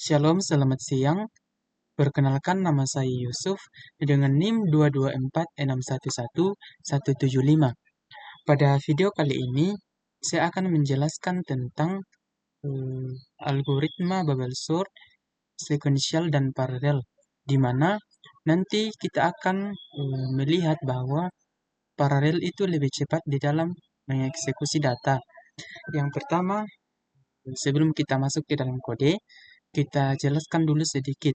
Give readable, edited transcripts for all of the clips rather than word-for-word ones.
Shalom, selamat siang. Perkenalkan, nama saya Yusuf dengan NIM 224611175. Pada video kali ini, saya akan menjelaskan tentang algoritma bubble sort, sequential, dan paralel, di mana nanti kita akan melihat bahwa paralel itu lebih cepat di dalam mengeksekusi data. Yang pertama, sebelum kita masuk ke dalam kode, kita jelaskan dulu sedikit.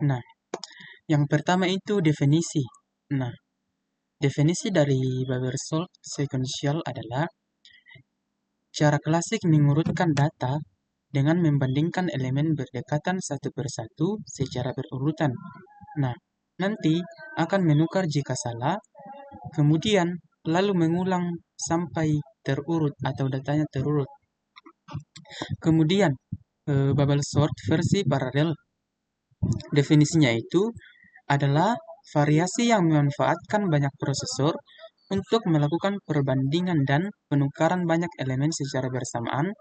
Nah, yang pertama itu definisi. Nah, definisi dari bubble sort sequential adalah cara klasik mengurutkan data dengan membandingkan elemen berdekatan satu persatu secara berurutan. Nah, nanti akan menukar jika salah, kemudian lalu mengulang sampai terurut atau datanya terurut. Kemudian, bubble sort versi paralel. Definisinya itu adalah variasi yang memanfaatkan banyak prosesor untuk melakukan perbandingan dan penukaran banyak elemen secara bersamaan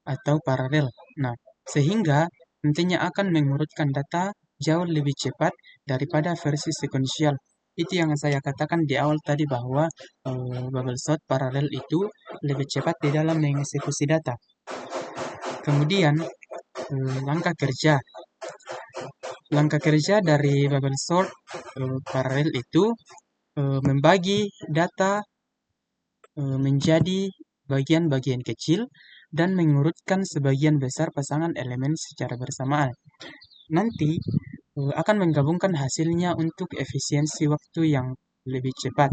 atau paralel. Nah, sehingga nantinya akan mengurutkan data jauh lebih cepat daripada versi sequential. Itu yang saya katakan di awal tadi bahwa bubble sort paralel itu lebih cepat di dalam mengeksekusi data. Kemudian, langkah kerja. Langkah kerja dari bubble sort paralel itu membagi data menjadi bagian-bagian kecil dan mengurutkan sebagian besar pasangan elemen secara bersamaan. Nanti akan menggabungkan hasilnya untuk efisiensi waktu yang lebih cepat.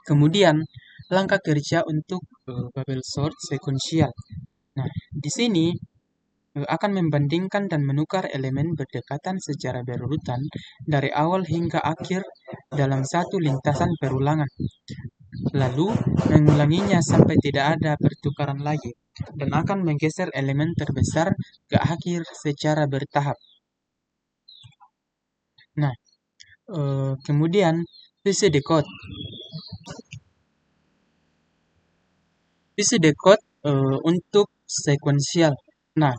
Kemudian, langkah kerja untuk bubble sort sequential. Nah, di sini akan membandingkan dan menukar elemen berdekatan secara berurutan dari awal hingga akhir dalam satu lintasan perulangan, lalu mengulanginya sampai tidak ada pertukaran lagi, dan akan menggeser elemen terbesar ke akhir secara bertahap. Nah, kemudian PC decode. PC decode untuk sequential. Nah,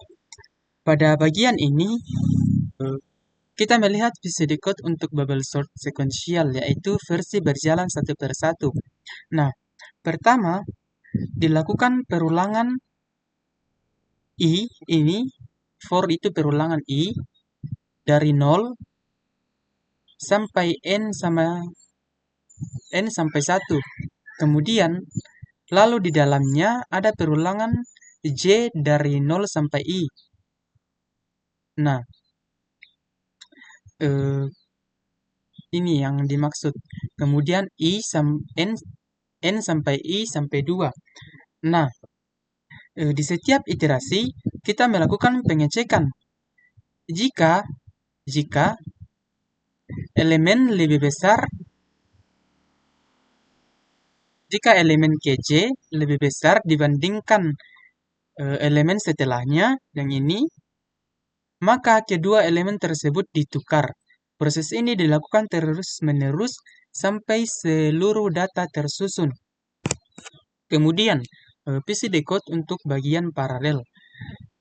pada bagian ini kita melihat PC decode untuk bubble sort sequential, yaitu versi berjalan satu persatu. Nah, pertama dilakukan perulangan I ini, for itu perulangan I dari 0 sampai N sampai 1. Kemudian, lalu di dalamnya ada perulangan J dari 0 sampai I. Nah, ini yang dimaksud. Kemudian N sampai I sampai 2. Nah, di setiap iterasi kita melakukan pengecekan. Jika elemen lebih besar, jika elemen KJ lebih besar dibandingkan elemen setelahnya, yang ini, maka kedua elemen tersebut ditukar. Proses ini dilakukan terus-menerus sampai seluruh data tersusun. Kemudian, PC decode untuk bagian paralel.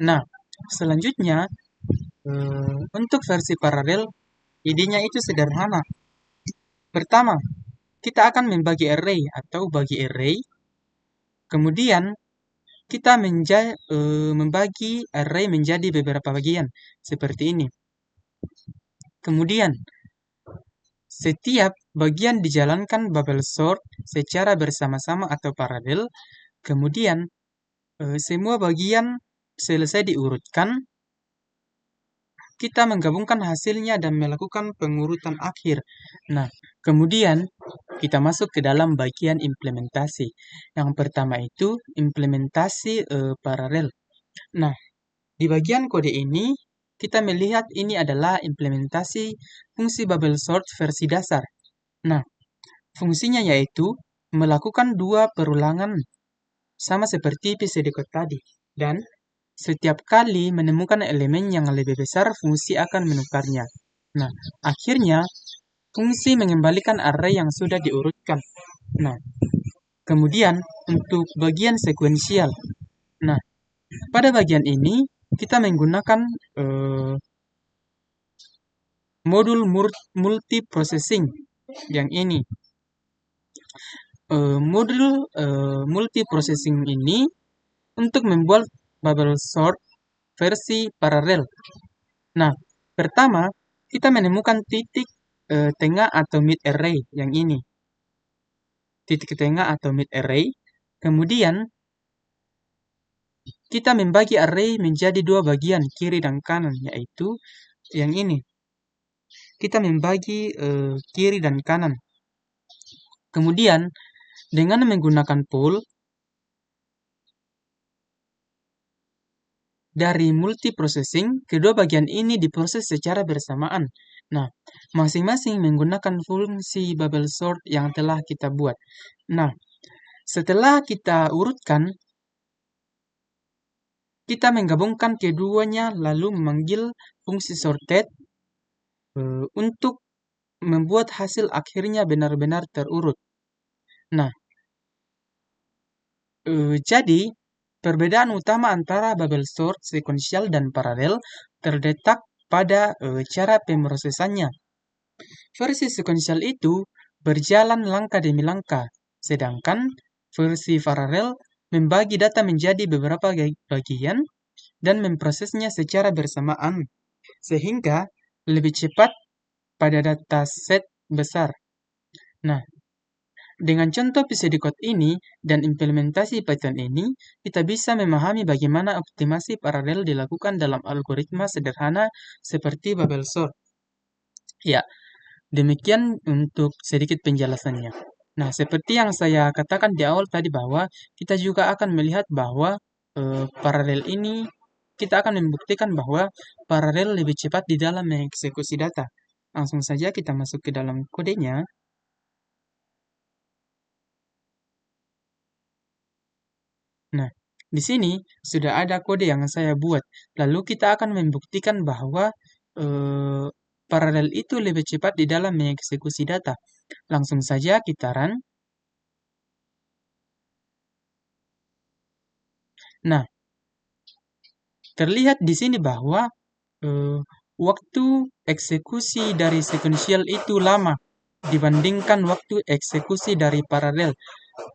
Nah, selanjutnya, untuk versi paralel, idenya itu sederhana. Pertama, kita akan membagi array atau bagi array. Kemudian, kita membagi array menjadi beberapa bagian, seperti ini. Kemudian, setiap bagian dijalankan bubble sort secara bersama-sama atau paralel. Kemudian, semua bagian selesai diurutkan. Kita menggabungkan hasilnya dan melakukan pengurutan akhir. Nah, kemudian kita masuk ke dalam bagian implementasi. Yang pertama itu implementasi paralel. Nah, di bagian kode ini kita melihat ini adalah implementasi fungsi bubble sort versi dasar. Nah, fungsinya yaitu melakukan dua perulangan sama seperti PC decode tadi, dan setiap kali menemukan elemen yang lebih besar, fungsi akan menukarnya. Nah, akhirnya fungsi mengembalikan array yang sudah diurutkan. Nah, kemudian untuk bagian sekuensial. Nah, pada bagian ini kita menggunakan modul multiprocessing yang ini. Modul multiprocessing ini untuk membuat bubble sort versi paralel. Nah, pertama kita menemukan titik tengah atau mid array yang ini. Titik tengah atau mid array. Kemudian kita membagi array menjadi dua bagian, kiri dan kanan, yaitu yang ini. Kita membagi kiri dan kanan. Kemudian dengan menggunakan pool dari multiprocessing, kedua bagian ini diproses secara bersamaan. Nah, masing-masing menggunakan fungsi bubble sort yang telah kita buat. Nah, setelah kita urutkan, kita menggabungkan keduanya lalu memanggil fungsi sorted untuk membuat hasil akhirnya benar-benar terurut. Nah, jadi perbedaan utama antara bubble sort, sequential, dan paralel terletak pada cara pemrosesannya. Versi sequential itu berjalan langkah demi langkah, sedangkan versi paralel membagi data menjadi beberapa bagian dan memprosesnya secara bersamaan, sehingga lebih cepat pada dataset besar. Nah, dengan contoh pseudocode ini dan implementasi Python ini, kita bisa memahami bagaimana optimasi paralel dilakukan dalam algoritma sederhana seperti bubble sort. Ya, demikian untuk sedikit penjelasannya. Nah, seperti yang saya katakan di awal tadi bahwa kita juga akan melihat bahwa paralel ini kita akan membuktikan bahwa paralel lebih cepat di dalam mengeksekusi data. Langsung saja kita masuk ke dalam kodenya. Nah, di sini sudah ada kode yang saya buat. Lalu kita akan membuktikan bahwa paralel itu lebih cepat di dalam mengeksekusi data. Langsung saja kita run. Nah, terlihat di sini bahwa waktu eksekusi dari sequential itu lama dibandingkan waktu eksekusi dari paralel.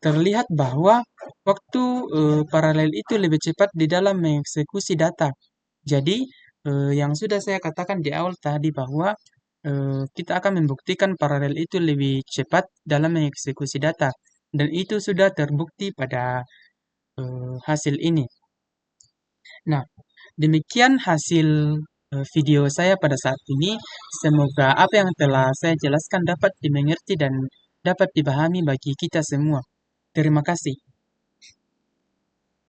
Terlihat bahwa waktu paralel itu lebih cepat di dalam mengeksekusi data. Jadi, yang sudah saya katakan di awal tadi bahwa kita akan membuktikan paralel itu lebih cepat dalam mengeksekusi data. Dan itu sudah terbukti pada hasil ini. Nah, demikian hasil video saya pada saat ini. Semoga apa yang telah saya jelaskan dapat dimengerti dan dapat dipahami bagi kita semua. Terima kasih.